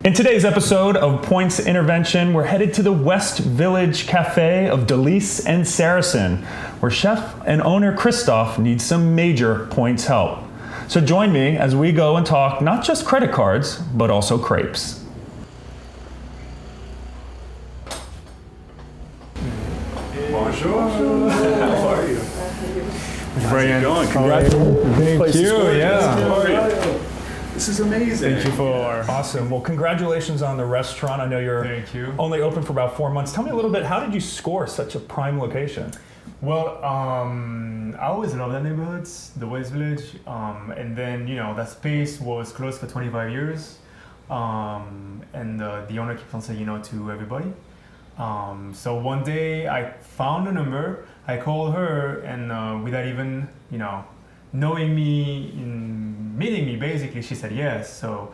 In today's episode of Points Intervention, we're headed to the West Village Cafe of Delice and Saracen, where chef and owner Christophe needs some major points help. So join me as we go and talk not just credit cards, but also crepes. Bonjour. How are you? Brian, congratulations. Thank you. Yeah. How are you? This is amazing. Thank you for awesome. Well, congratulations on the restaurant. I know you're only open for about 4 months. Tell me a little bit. How did you score such a prime location? Well, I always loved that neighborhood, the West Village, and then that space was closed for 25 years, and the owner keeps on saying to everybody. So one day I found a number, I called her, and without even knowing me, meeting me, basically, she said yes. So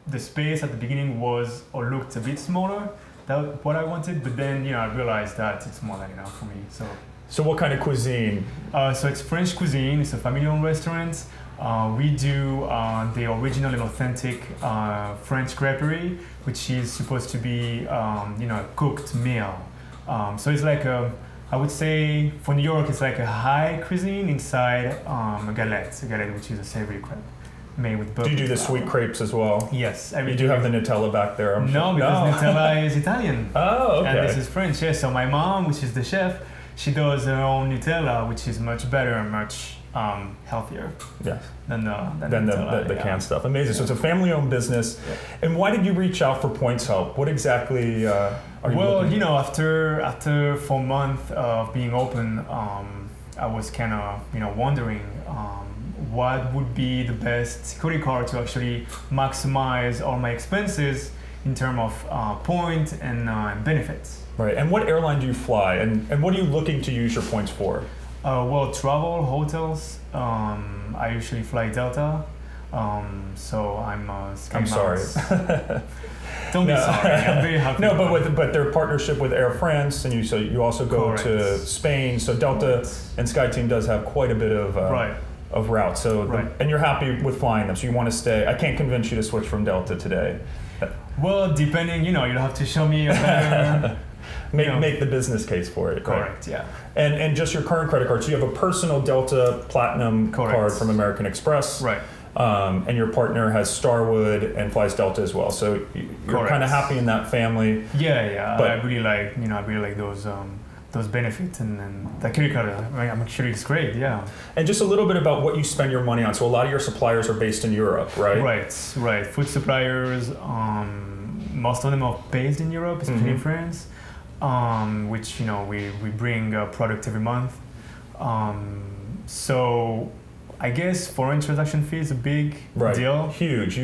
the space at the beginning was or looked a bit smaller than what I wanted, but then I realized that it's more than enough for me. So what kind of cuisine? So it's French cuisine. It's a family-owned restaurant. We do the original and authentic French creperie, which is supposed to be a cooked meal. So it's like I would say for New York, it's like a high cuisine inside a galette, which is a savory crepe made with butter. Do you do the sweet crepes as well? Yes. You do have the Nutella back there, I'm No, sure. because Nutella is Italian. Oh, okay. And this is French, yes. So my mom, which is the chef, she does her own Nutella, which is much better and much healthier. Yes. Than the canned stuff. Amazing. So it's a family-owned business. Yeah. And why did you reach out for points help? What exactly are you looking for? After 4 months of being open, I was kind of wondering what would be the best credit card to actually maximize all my expenses in terms of point and benefits. Right. And what airline do you fly? And what are you looking to use your points for? Well, travel, hotels. I usually fly Delta, so I'm sorry. Don't be sorry. I'm very happy. No, but their partnership with Air France, and you also go to Spain. So Delta and SkyTeam does have quite a bit of routes. So and you're happy with flying them. So you want to stay. I can't convince you to switch from Delta today. Well, depending, you'll have to show me a better. Make the business case for it. Correct, yeah. And just your current credit card. So you have a personal Delta Platinum card from American Express. Right. And your partner has Starwood and flies Delta as well. So you're kind of happy in that family. Yeah. But I really like those benefits and the credit card. I'm sure it's great. Yeah. And just a little bit about what you spend your money on. So a lot of your suppliers are based in Europe, right? Right. Food suppliers. Most of them are based in Europe, especially in France. Which we bring a product every month. So I guess foreign transaction fee is a big deal. Huge.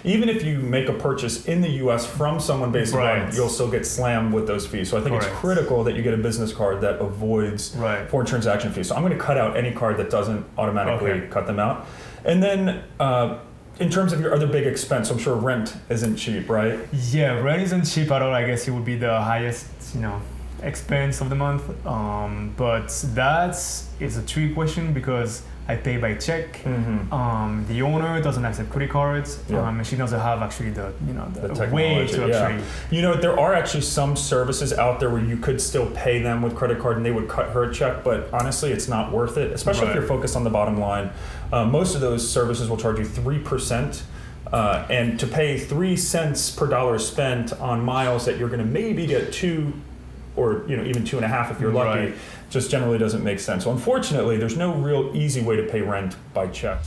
Even if you make a purchase in the U.S. from someone based abroad, you'll still get slammed with those fees. So I think it's critical that you get a business card that avoids foreign transaction fees. So I'm going to cut out any card that doesn't automatically cut them out. And then in terms of your other big expense, I'm sure rent isn't cheap, right? Yeah, rent isn't cheap at all. I guess it would be the highest, expense of the month. But it's a tricky question because I pay by check. Mm-hmm. The owner doesn't accept credit cards, and she doesn't have actually the way to actually. There are actually some services out there where you could still pay them with credit card and they would cut her a check, but honestly, it's not worth it, especially if you're focused on the bottom line. Most of those services will charge you 3%. And to pay 3 cents per dollar spent on miles that you're going to maybe get 2 or even 2.5 if you're lucky, just generally doesn't make sense. So unfortunately, there's no real easy way to pay rent by check.